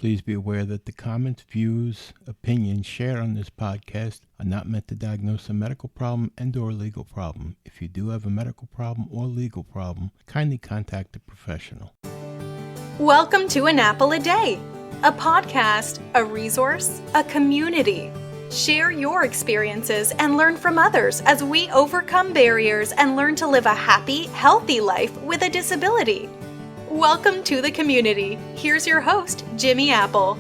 Please be aware that the comments, views, opinions shared on this podcast are not meant to diagnose a medical problem and/or legal problem. If you do have a medical problem or legal problem, kindly contact a professional. Welcome to An Apple a Day, a podcast, a resource, a community. Share your experiences and learn from others as we overcome barriers and learn to live a happy, healthy life with a disability. Welcome to the community. Here's your host, Jimmy Apple.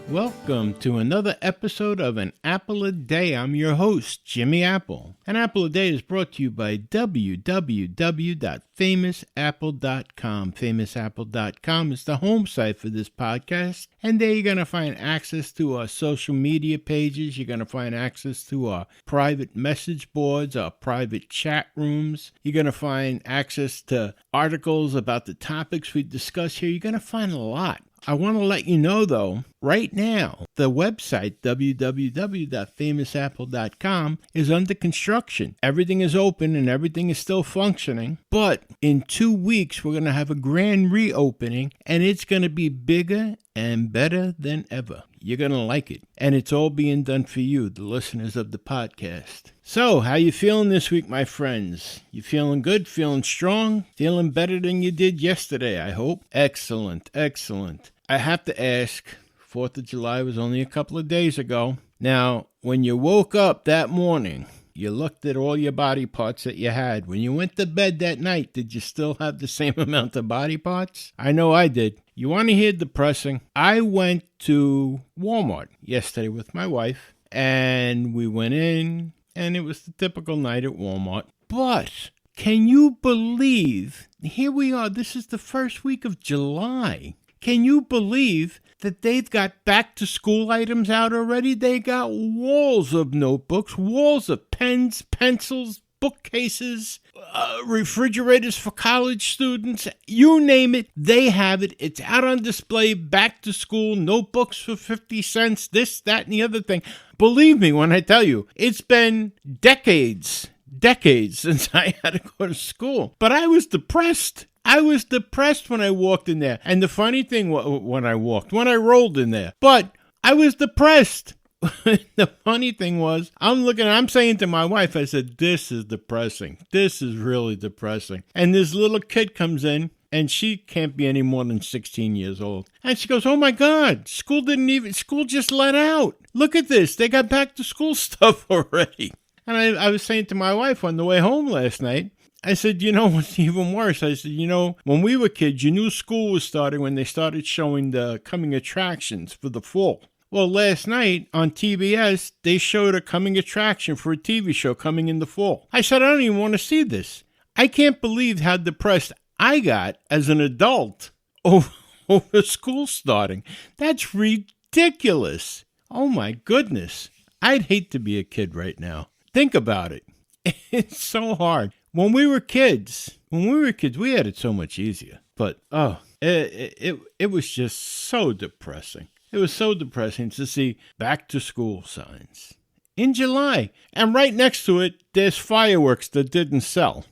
Welcome to another episode of An Apple a Day. I'm your host, Jimmy Apple. An Apple a Day is brought to you by www.famousapple.com. Famousapple.com is the home site for this podcast, and there you're going to find access to our social media pages. You're going to find access to our private message boards, our private chat rooms. You're going to find access to articles about the topics we discuss here. You're going to find a lot. I want to let you know, though, right now, the website, www.famousapple.com, is under construction. Everything is open and everything is still functioning. But in 2 weeks, we're going to have a grand reopening, and it's going to be bigger and better than ever. You're going to like it. And it's all being done for you, the listeners of the podcast. So, how you feeling this week, my friends? You feeling good? Feeling strong? Feeling better than you did yesterday, I hope? Excellent, excellent. I have to ask, 4th of July was only a couple of days ago. Now, when you woke up that morning, you looked at all your body parts that you had. When you went to bed that night, did you still have the same amount of body parts? I know I did. You want to hear depressing? I went to Walmart yesterday with my wife, and we went in, and it was the typical night at Walmart. But can you believe, here we are, this is the first week of July. Can you believe that they've got back-to-school items out already? They got walls of notebooks, walls of pens, pencils, bookcases, refrigerators for college students. You name it, they have it. It's out on display, back-to-school, notebooks for 50 cents, this, that, and the other thing. Believe me when I tell you, it's been decades since I had to go to school. But I was depressed. I was depressed when I walked in there. And the funny thing when I rolled in there. But I was depressed. The funny thing was, I'm saying to my wife, I said, this is depressing. This is really depressing. And this little kid comes in, and she can't be any more than 16 years old. And she goes, oh my God, school just let out. Look at this. They got back to school stuff already. And I was saying to my wife on the way home last night, I said, you know what's even worse? I said, you know, when we were kids, you knew school was starting when they started showing the coming attractions for the fall. Well, last night on TBS, they showed a coming attraction for a TV show coming in the fall. I said, I don't even want to see this. I can't believe how depressed I got as an adult over school starting. That's ridiculous. Oh my goodness. I'd hate to be a kid right now. Think about it. It's so hard. When we were kids, we had it so much easier. But, it was just so depressing. It was so depressing to see back to school signs in July. And right next to it, there's fireworks that didn't sell.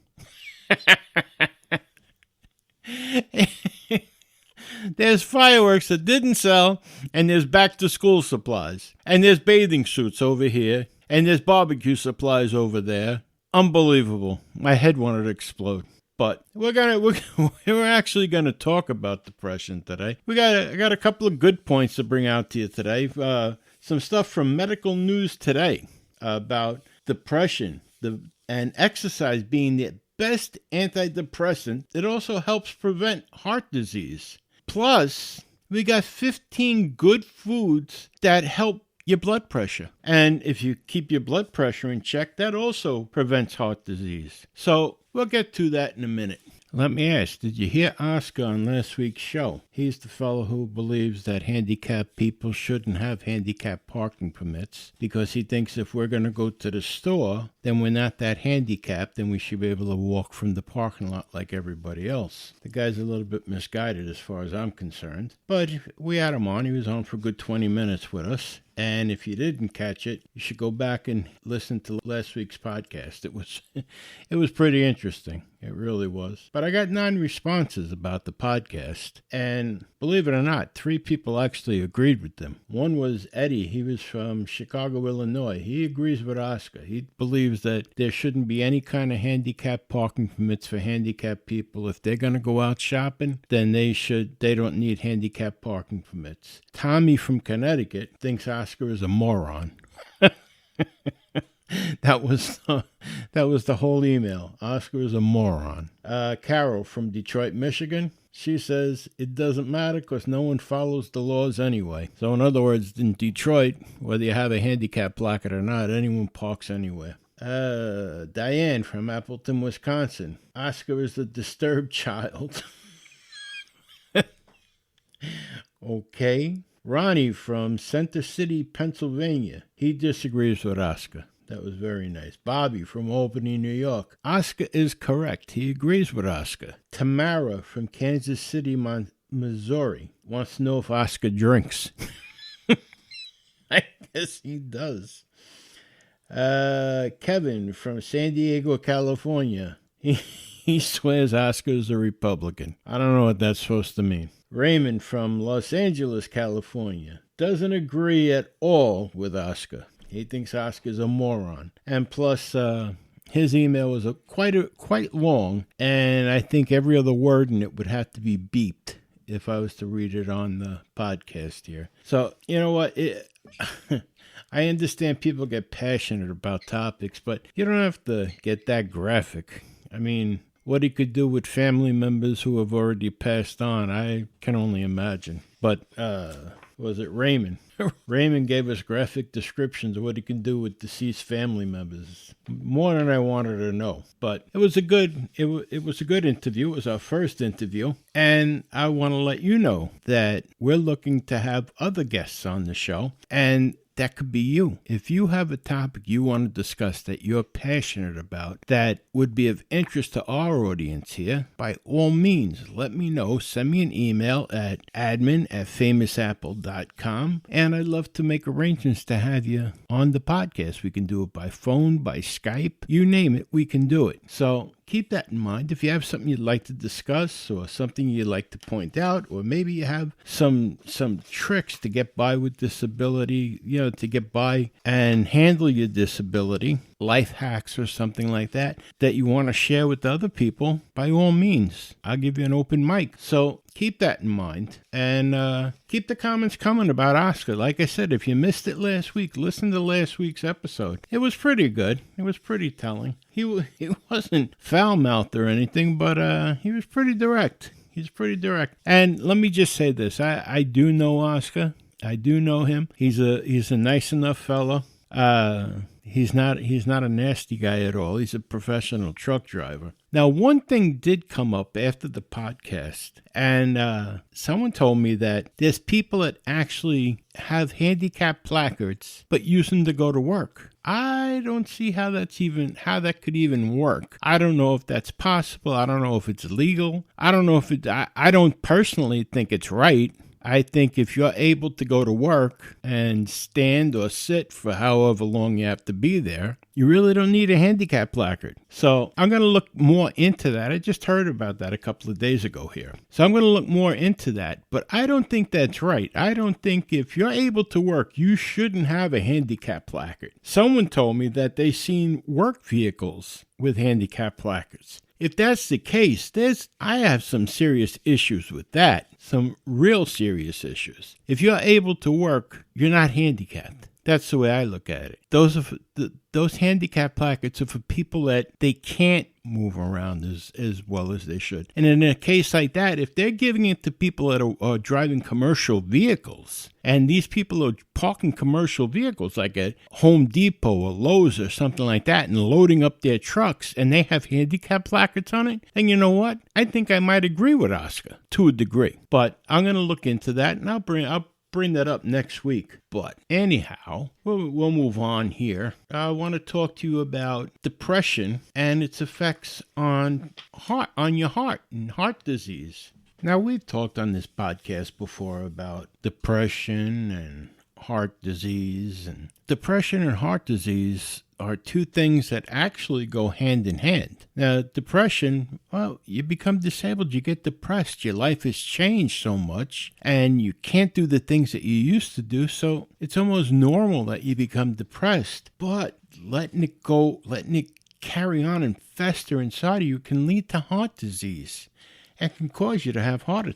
There's fireworks that didn't sell, and there's back to school supplies. And there's bathing suits over here, and there's barbecue supplies over there. Unbelievable. My head wanted to explode. But we're actually gonna talk about depression today. I got a couple of good points to bring out to you today. Some stuff from Medical News Today about depression and exercise being the best antidepressant. It also helps prevent heart disease. Plus, we got 15 good foods that help your blood pressure. And if you keep your blood pressure in check, that also prevents heart disease. So we'll get to that in a minute. Let me ask, did you hear Oscar on last week's show? He's the fellow who believes that handicapped people shouldn't have handicapped parking permits because he thinks if we're going to go to the store, then we're not that handicapped and we should be able to walk from the parking lot like everybody else. The guy's a little bit misguided as far as I'm concerned. But we had him on. He was on for a good 20 minutes with us. And if you didn't catch it, you should go back and listen to last week's podcast. It was pretty interesting. It really was. But I got 9 responses about the podcast. And believe it or not, 3 people actually agreed with them. One was Eddie. He was from Chicago, Illinois. He agrees with Oscar. He believes that there shouldn't be any kind of handicap parking permits for handicapped people. If they're going to go out shopping, then they don't need handicap parking permits. Tommy from Connecticut thinks Oscar is a moron. That was the whole email. Oscar is a moron. Carol from Detroit, Michigan. She says it doesn't matter because no one follows the laws anyway. So in other words, in Detroit, whether you have a handicap placard or not, anyone parks anywhere. Diane from Appleton, Wisconsin. Oscar is a disturbed child. Okay. Ronnie from Center City, Pennsylvania. He disagrees with Oscar. That was very nice. Bobby from Albany, New York. Oscar is correct. He agrees with Oscar. Tamara from Kansas City, Missouri wants to know if Oscar drinks. I guess he does. Kevin from San Diego, California. He swears Oscar is a Republican. I don't know what that's supposed to mean. Raymond from Los Angeles, California. Doesn't agree at all with Oscar. He thinks Oscar's a moron. And plus, his email was quite long, and I think every other word in it would have to be beeped if I was to read it on the podcast here. So, you know what? I understand people get passionate about topics, but you don't have to get that graphic. I mean, what he could do with family members who have already passed on, I can only imagine. But, was it Raymond? Raymond gave us graphic descriptions of what he can do with deceased family members. More than I wanted to know. But it was a good interview. It was our first interview. And I want to let you know that we're looking to have other guests on the show. And that could be you. If you have a topic you want to discuss that you're passionate about that would be of interest to our audience here, by all means, let me know. Send me an email at admin@famousapple.com, and I'd love to make arrangements to have you on the podcast. We can do it by phone, by Skype, you name it, we can do it. So keep that in mind. If you have something you'd like to discuss or something you'd like to point out, or maybe you have some tricks to get by with disability, to get by and handle your disability, life hacks or something like that you want to share with other people, by all means, I'll give you an open mic. So keep that in mind, and keep the comments coming about Oscar. Like I said, if you missed it last week, listen to last week's episode. It was pretty good. It was pretty telling. He wasn't foul-mouthed or anything, but he was pretty direct. He's pretty direct. And let me just say this. I do know Oscar. I do know him. He's a nice enough fellow. He's not a nasty guy at all. He's a professional truck driver. Now, one thing did come up after the podcast, and someone told me that there's people that actually have handicap placards but use them to go to work. I don't see how that could even work. I don't know if that's possible. I don't know if it's legal. I don't know if I don't personally think it's right. I think if you're able to go to work and stand or sit for however long you have to be there, you really don't need a handicap placard. So I'm going to look more into that. I just heard about that a couple of days ago here. So I'm going to look more into that. But I don't think that's right. I don't think if you're able to work, you shouldn't have a handicap placard. Someone told me that they seen work vehicles with handicap placards. If that's the case, I have some serious issues with that. Some real serious issues. If you're able to work, you're not handicapped. That's the way I look at it. Those handicap placards are for people that they can't move around as well as they should. And in a case like that, if they're giving it to people that are driving commercial vehicles, and these people are parking commercial vehicles like at Home Depot or Lowe's or something like that and loading up their trucks, and they have handicap placards on it, then you know what? I think I might agree with Oscar to a degree. But I'm going to look into that, and I'll bring that up next week. But anyhow, we'll move on here. I want to talk to you about depression and its effects on your heart and heart disease. Now, we've talked on this podcast before about depression and heart disease. And depression and heart disease are two things that actually go hand in hand. Now, depression, well, you become disabled, you get depressed, your life has changed so much, and you can't do the things that you used to do, so it's almost normal that you become depressed. But letting it go, letting it carry on and fester inside of you can lead to heart disease and can cause you to have a heart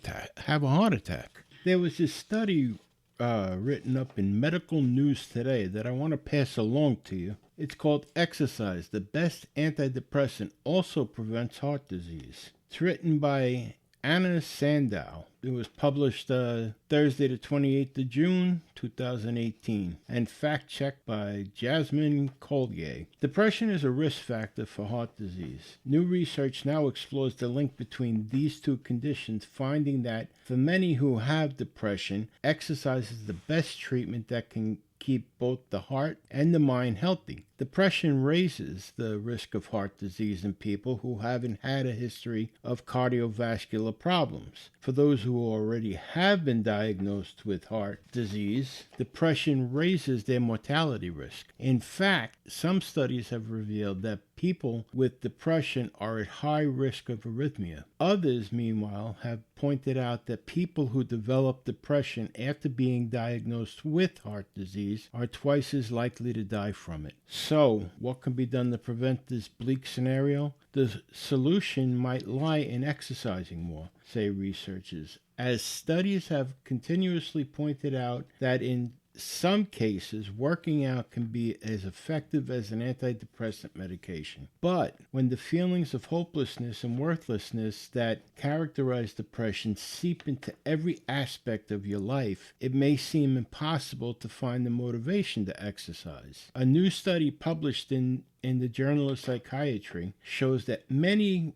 attack. There was this study written up in Medical News Today that I want to pass along to you. It's called Exercise, the Best Antidepressant Also Prevents Heart Disease. It's written by Anna Sandow. It was published Thursday the 28th of June, 2018, and fact-checked by Jasmine Collier. Depression is a risk factor for heart disease. New research now explores the link between these two conditions, finding that for many who have depression, exercise is the best treatment that can keep both the heart and the mind healthy. Depression raises the risk of heart disease in people who haven't had a history of cardiovascular problems. For those who already have been diagnosed with heart disease, depression raises their mortality risk. In fact, some studies have revealed that people with depression are at high risk of arrhythmia. Others, meanwhile, have pointed out that people who develop depression after being diagnosed with heart disease are twice as likely to die from it. So, what can be done to prevent this bleak scenario? The solution might lie in exercising more, say researchers, as studies have continuously pointed out that in some cases, working out can be as effective as an antidepressant medication. But when the feelings of hopelessness and worthlessness that characterize depression seep into every aspect of your life, it may seem impossible to find the motivation to exercise. A new study published in the Journal of Psychiatry shows that many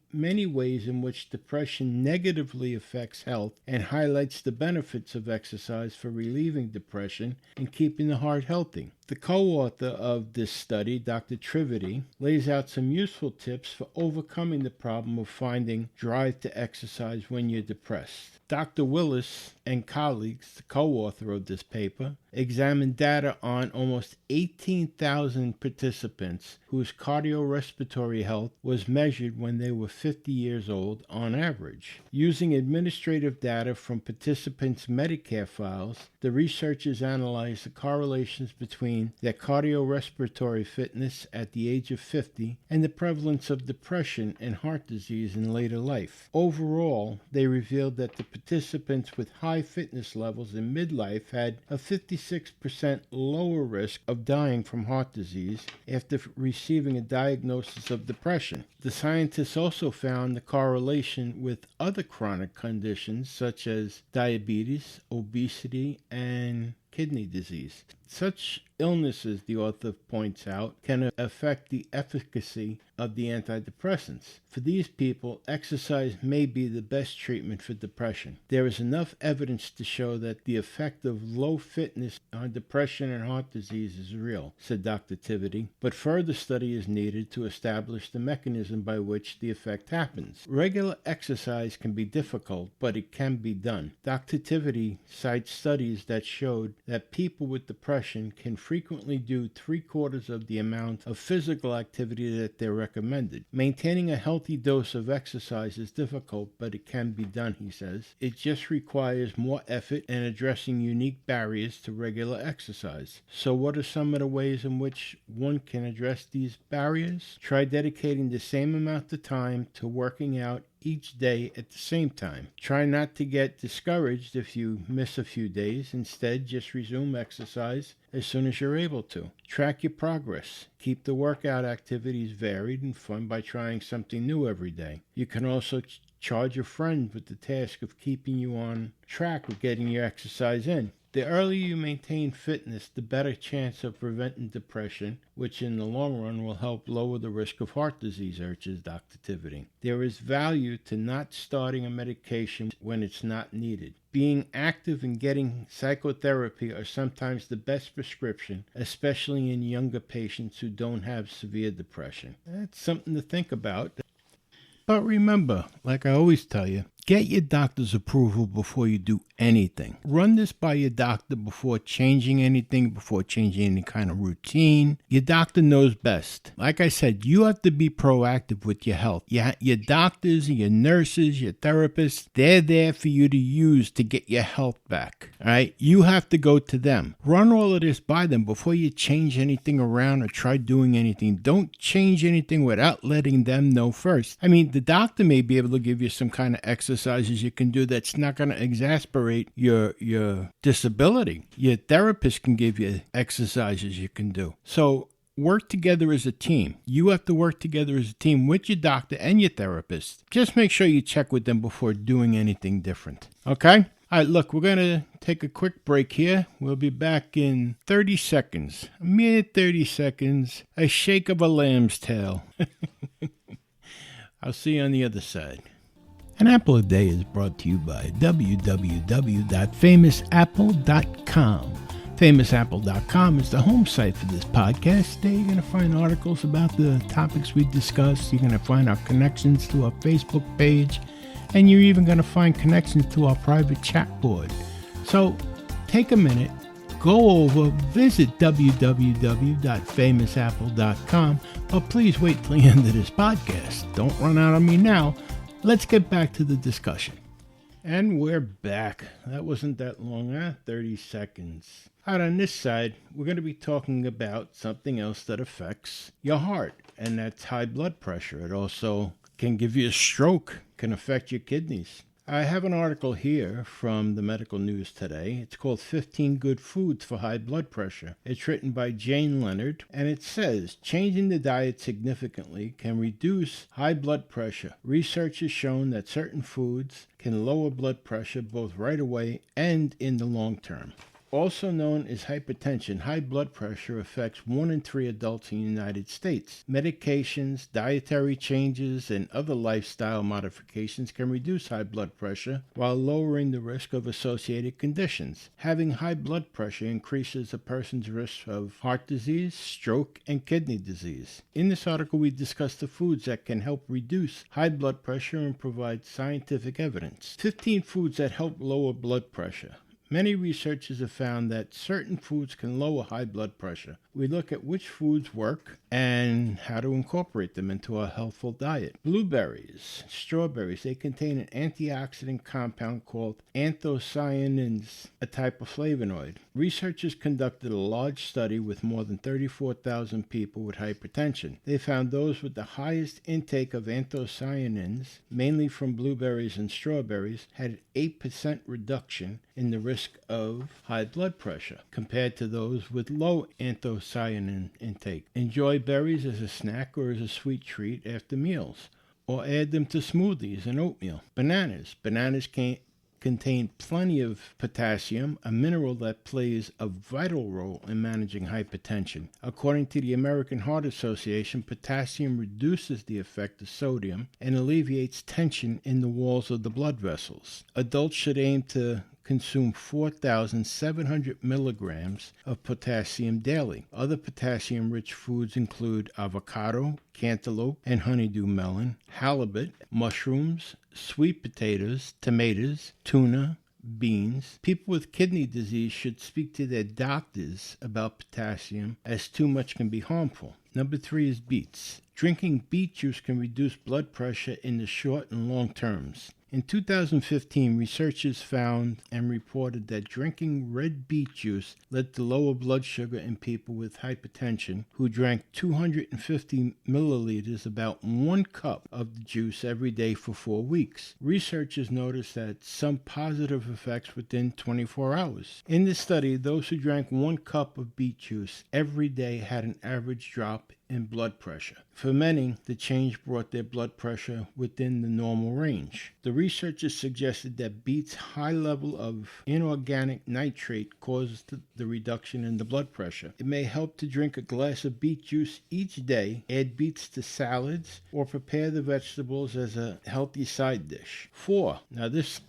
ways in which depression negatively affects health and highlights the benefits of exercise for relieving depression and keeping the heart healthy. The co-author of this study, Dr. Trivedi, lays out some useful tips for overcoming the problem of finding drive to exercise when you're depressed. Dr. Willis and colleagues, the co-author of this paper, examined data on almost 18,000 participants whose cardiorespiratory health was measured when they were 50 years old on average. Using administrative data from participants' Medicare files, the researchers analyzed the correlations between their cardiorespiratory fitness at the age of 50 and the prevalence of depression and heart disease in later life. Overall, they revealed that the participants with high fitness levels in midlife had a 56% lower risk of dying from heart disease after receiving a diagnosis of depression. The scientists also found the correlation with other chronic conditions such as diabetes, obesity, and kidney disease. Such illnesses, the author points out, can affect the efficacy of the antidepressants. For these people, exercise may be the best treatment for depression. There is enough evidence to show that the effect of low fitness on depression and heart disease is real, said Dr. Trivedi, but further study is needed to establish the mechanism by which the effect happens. Regular exercise can be difficult, but it can be done. Dr. Trivedi cites studies that showed that people with depression can frequently do 3/4 of the amount of physical activity that they're recommended. Maintaining a healthy dose of exercise is difficult, but it can be done, he says. It just requires more effort and addressing unique barriers to regular exercise. So what are some of the ways in which one can address these barriers? Try dedicating the same amount of time to working out each day at the same time. Try not to get discouraged if you miss a few days. Instead, just resume exercise as soon as you're able to. Track your progress. Keep the workout activities varied and fun by trying something new every day. You can also charge a friend with the task of keeping you on track with getting your exercise in. The earlier you maintain fitness, the better chance of preventing depression, which in the long run will help lower the risk of heart disease, urges Dr. Trivedi. There is value to not starting a medication when it's not needed. Being active and getting psychotherapy are sometimes the best prescription, especially in younger patients who don't have severe depression. That's something to think about. But remember, like I always tell you, Get your doctor's approval before you do anything. Run this by your doctor before changing anything, before changing any kind of routine. Your doctor knows best. Like I said, you have to be proactive with your health. Your doctors, your nurses, your therapists, they're there for you to use to get your health back. All right? You have to go to them. Run all of this by them before you change anything around or try doing anything. Don't change anything without letting them know first. I mean, the doctor may be able to give you some kind of exercises you can do that's not going to exasperate your disability. Your therapist can give you exercises you can do. So work together as a team. You have to work together as a team with your doctor and your therapist. Just make sure you check with them before doing anything different. Okay? All right, look, we're going to take a quick break here. We'll be back in 30 seconds. A mere 30 seconds. A shake of a lamb's tail. I'll see you on the other side. An Apple a Day is brought to you by www.famousapple.com. FamousApple.com is the home site for this podcast. There you're going to find articles about the topics we discussed. You're going to find our connections to our Facebook page. And you're even going to find connections to our private chat board. So take a minute, go over, visit www.famousapple.com. But please wait till the end of this podcast. Don't run out on me now. Let's get back to the discussion. And we're back. That wasn't that long, 30 seconds. Out on this side, we're going to be talking about something else that affects your heart, and that's high blood pressure. It also can give you a stroke, can affect your kidneys. I have an article here from the Medical News today. It's called 15 Good Foods for High Blood Pressure. It's written by Jane Leonard, and it says, changing the diet significantly can reduce high blood pressure. Research has shown that certain foods can lower blood pressure both right away and in the long term. Also known as hypertension, high blood pressure affects 1 in 3 adults in the United States. Medications, dietary changes, and other lifestyle modifications can reduce high blood pressure while lowering the risk of associated conditions. Having high blood pressure increases a person's risk of heart disease, stroke, and kidney disease. In this article, we discuss the foods that can help reduce high blood pressure and provide scientific evidence. 15 foods that help lower blood pressure. Many researchers have found that certain foods can lower high blood pressure. We look at which foods work and how to incorporate them into a healthful diet. Blueberries, strawberries, they contain an antioxidant compound called anthocyanins, a type of flavonoid. Researchers conducted a large study with more than 34,000 people with hypertension. They found those with the highest intake of anthocyanins, mainly from blueberries and strawberries, had an 8% reduction in the risk of high blood pressure compared to those with low anthocyanin intake. Enjoy berries as a snack or as a sweet treat after meals, or add them to smoothies and oatmeal. Bananas contain plenty of potassium, a mineral that plays a vital role in managing hypertension. According to the American Heart Association, potassium reduces the effect of sodium and alleviates tension in the walls of the blood vessels. Adults should aim to consume 4,700 milligrams of potassium daily. Other potassium-rich foods include avocado, cantaloupe, and honeydew melon, halibut, mushrooms, sweet potatoes, tomatoes, tuna, beans. People with kidney disease should speak to their doctors about potassium, as too much can be harmful. Number 3 is beets. Drinking beet juice can reduce blood pressure in the short and long terms. In 2015, researchers found and reported that drinking red beet juice led to lower blood sugar in people with hypertension who drank 250 milliliters, about 1 cup of the juice every day for 4 weeks. Researchers noticed that some positive effects within 24 hours. In the study, those who drank 1 cup of beet juice every day had an average drop in blood pressure. For many, the change brought their blood pressure within the normal range. The researchers suggested that beets' high level of inorganic nitrate caused the reduction in the blood pressure. It may help to drink a glass of beet juice each day, add beets to salads, or prepare the vegetables as a healthy side dish. 4. Now this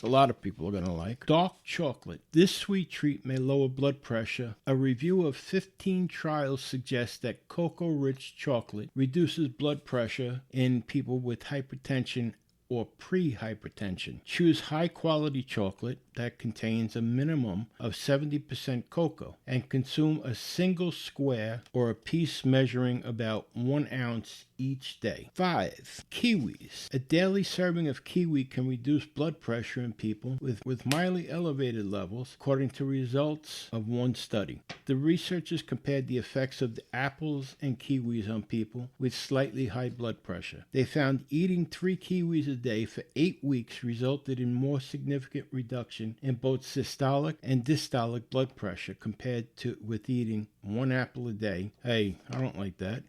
a lot of people are going to like. Dark chocolate. This sweet treat may lower blood pressure. A review of 15 trials suggests that cocoa-rich chocolate reduces blood pressure in people with hypertension or pre-hypertension. Choose high-quality chocolate that contains a minimum of 70% cocoa and consume a single square or a piece measuring about 1 ounce each day. 5. Kiwis. A daily serving of kiwi can reduce blood pressure in people with mildly elevated levels, according to results of one study. The researchers compared the effects of the apples and kiwis on people with slightly high blood pressure. They found eating 3 kiwis a day for 8 weeks resulted in more significant reduction in both systolic and diastolic blood pressure compared to with eating 1 apple a day. Hey, I don't like that.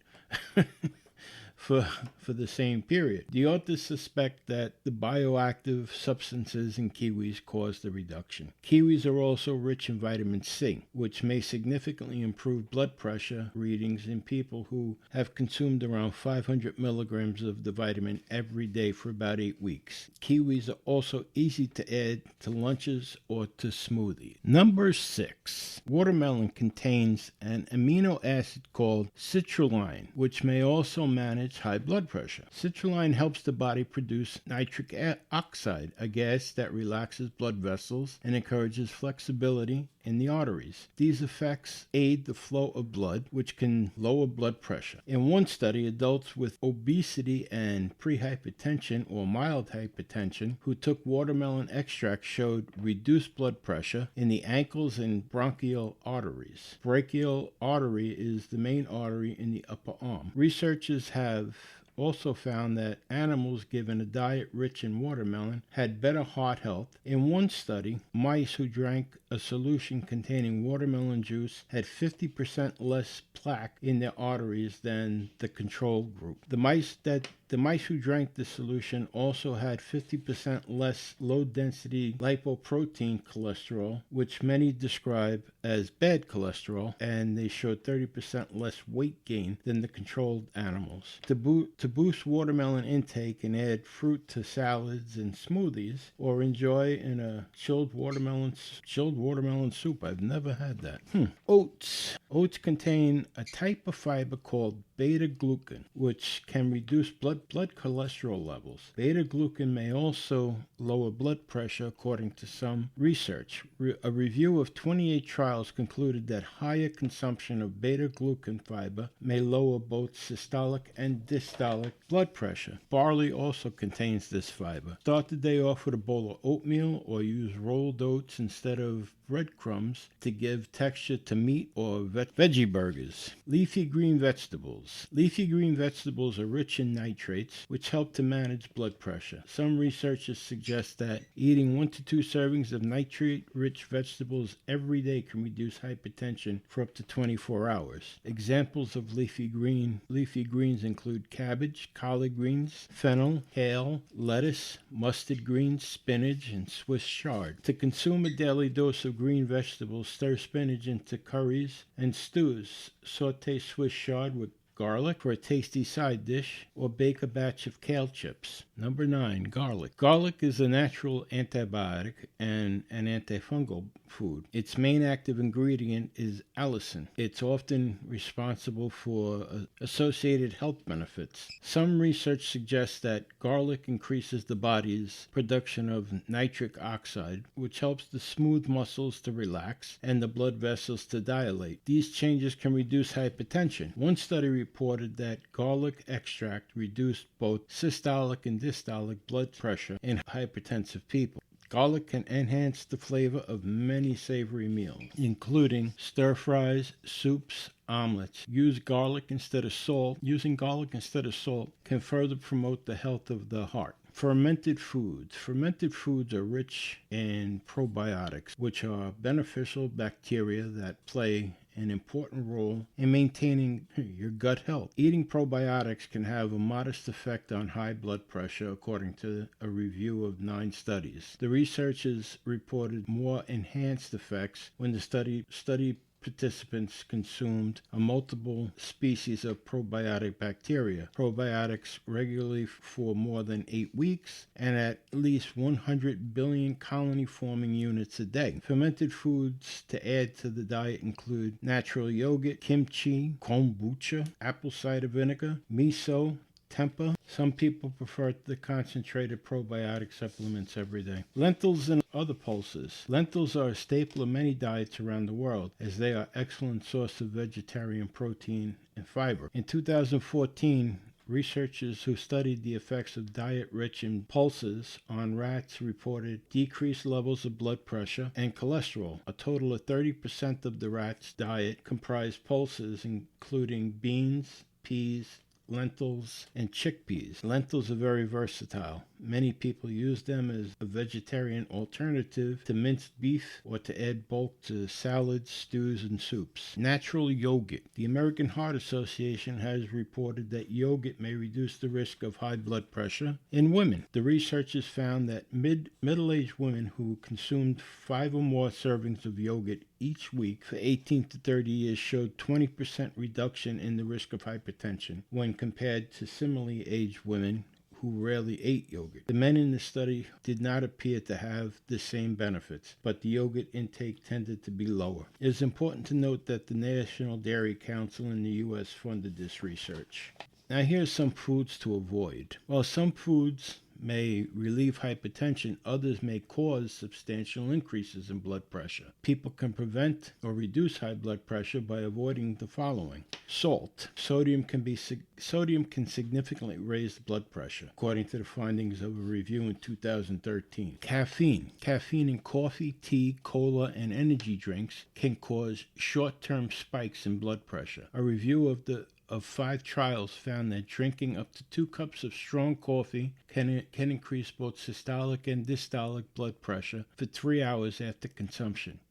For the same period. The authors suspect that the bioactive substances in kiwis caused the reduction. Kiwis are also rich in vitamin C, which may significantly improve blood pressure readings in people who have consumed around 500 milligrams of the vitamin every day for about 8 weeks. Kiwis are also easy to add to lunches or to smoothies. Number 6. Watermelon contains an amino acid called citrulline, which may also manage high blood pressure. Citrulline helps the body produce nitric oxide, a gas that relaxes blood vessels and encourages flexibility in the arteries. These effects aid the flow of blood, which can lower blood pressure. In one study, adults with obesity and prehypertension or mild hypertension who took watermelon extract showed reduced blood pressure in the ankles and bronchial arteries. Brachial artery is the main artery in the upper arm. Researchers have also found that animals given a diet rich in watermelon had better heart health. In one study, mice who drank a solution containing watermelon juice had 50% less plaque in their arteries than the control group. The mice who drank the solution also had 50% less low-density lipoprotein cholesterol, which many describe as bad cholesterol, and they showed 30% less weight gain than the controlled animals. To boost watermelon intake and add fruit to salads and smoothies, or enjoy in a chilled watermelon soup. I've never had that. Oats. Oats contain a type of fiber called beta-glucan, which can reduce blood cholesterol levels. Beta-glucan may also lower blood pressure, according to some research. A review of 28 trials concluded that higher consumption of beta-glucan fiber may lower both systolic and diastolic blood pressure. Barley also contains this fiber. Start the day off with a bowl of oatmeal or use rolled oats instead of breadcrumbs to give texture to meat or veggie burgers. Leafy green vegetables. Leafy green vegetables are rich in nitrates, which help to manage blood pressure. Some researchers suggest that eating 1 to 2 servings of nitrate-rich vegetables every day can reduce hypertension for up to 24 hours. Examples of leafy greens include cabbage, collard greens, fennel, kale, lettuce, mustard greens, spinach, and Swiss chard. To consume a daily dose of green vegetables, stir spinach into curries and stews. Saute Swiss chard with garlic for a tasty side dish, or bake a batch of kale chips. Number 9, garlic. Garlic is a natural antibiotic and an antifungal food. Its main active ingredient is allicin. It's often responsible for associated health benefits. Some research suggests that garlic increases the body's production of nitric oxide, which helps the smooth muscles to relax and the blood vessels to dilate. These changes can reduce hypertension. One study reported that garlic extract reduced both systolic and diastolic blood pressure in hypertensive people. Garlic can enhance the flavor of many savory meals, including stir-fries, soups, omelets. Using garlic instead of salt can further promote the health of the heart. Fermented foods. Fermented foods are rich in probiotics, which are beneficial bacteria that play an important role in maintaining your gut health. Eating probiotics can have a modest effect on high blood pressure, according to a review of 9 studies. The researchers reported more enhanced effects when the study participants consumed a multiple species of probiotic bacteria, probiotics regularly for more than 8 weeks, and at least 100 billion colony-forming units a day. Fermented foods to add to the diet include natural yogurt, kimchi, kombucha, apple cider vinegar, miso, temper. Some people prefer the concentrated probiotic supplements every day. Lentils and other pulses. Lentils are a staple of many diets around the world, as they are an excellent source of vegetarian protein and fiber. In 2014, researchers who studied the effects of diet rich in pulses on rats reported decreased levels of blood pressure and cholesterol. A total of 30% of the rats' diet comprised pulses, including beans, peas, lentils, and chickpeas. Lentils are very versatile. Many people use them as a vegetarian alternative to minced beef or to add bulk to salads, stews, and soups. Natural yogurt. The American Heart Association has reported that yogurt may reduce the risk of high blood pressure in women. The researchers found that middle-aged women who consumed 5 or more servings of yogurt each week for 18 to 30 years showed 20% reduction in the risk of hypertension when compared to similarly aged women who rarely ate yogurt. The men in the study did not appear to have the same benefits, but the yogurt intake tended to be lower. It is important to note that the National Dairy Council in the U.S. funded this research. Now here's some foods to avoid. While some foods may relieve hypertension, others may cause substantial increases in blood pressure. People can prevent or reduce high blood pressure by avoiding the following. Salt. Sodium can significantly raise the blood pressure, according to the findings of a review in 2013. Caffeine. Caffeine in coffee, tea, cola, and energy drinks can cause short-term spikes in blood pressure. A review of 5 trials found that drinking up to 2 cups of strong coffee can increase both systolic and diastolic blood pressure for 3 hours after consumption.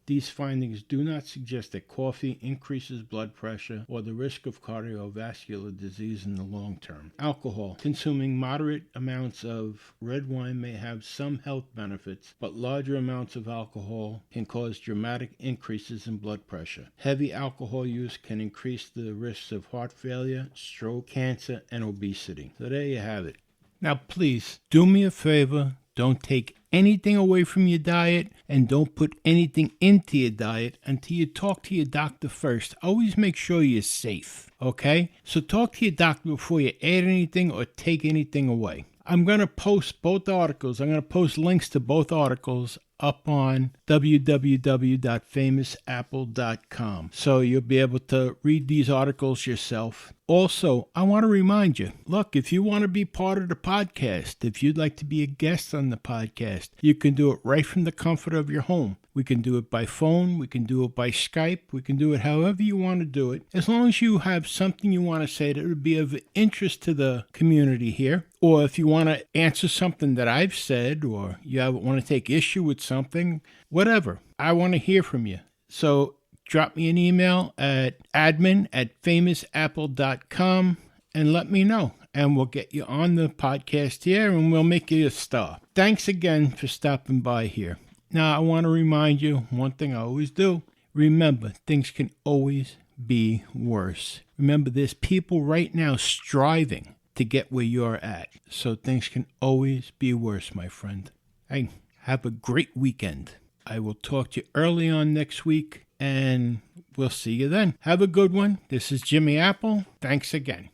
These findings do not suggest that coffee increases blood pressure or the risk of cardiovascular disease in the long term. Alcohol. Consuming moderate amounts of red wine may have some health benefits, but larger amounts of alcohol can cause dramatic increases in blood pressure. Heavy alcohol use can increase the risks of heart failure, stroke, cancer, and obesity. So there you have it. Now please, do me a favor. Don't take anything away from your diet, and don't put anything into your diet until you talk to your doctor first. Always make sure you're safe, okay? So talk to your doctor before you add anything or take anything away. I'm going to post both articles. I'm going to post links to both articles up on www.famousapple.com. So you'll be able to read these articles yourself. Also, I want to remind you, look, if you want to be part of the podcast, if you'd like to be a guest on the podcast, you can do it right from the comfort of your home. We can do it by phone. We can do it by Skype. We can do it however you want to do it. As long as you have something you want to say that would be of interest to the community here, or if you want to answer something that I've said, or you want to take issue with something, whatever. I want to hear from you. So drop me an email at admin@famousapple.com and let me know. And we'll get you on the podcast here and we'll make you a star. Thanks again for stopping by here. Now, I want to remind you one thing I always do. Remember, things can always be worse. Remember, there's people right now striving to get where you're at. So things can always be worse, my friend. Hey, have a great weekend. I will talk to you early on next week, and we'll see you then. Have a good one. This is Jimmy Apple. Thanks again.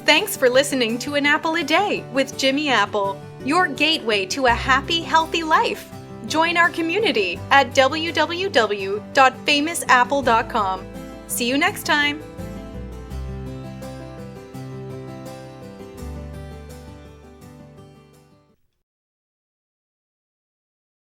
Thanks for listening to An Apple a Day with Jimmy Apple, your gateway to a happy, healthy life. Join our community at www.famousapple.com. See you next time.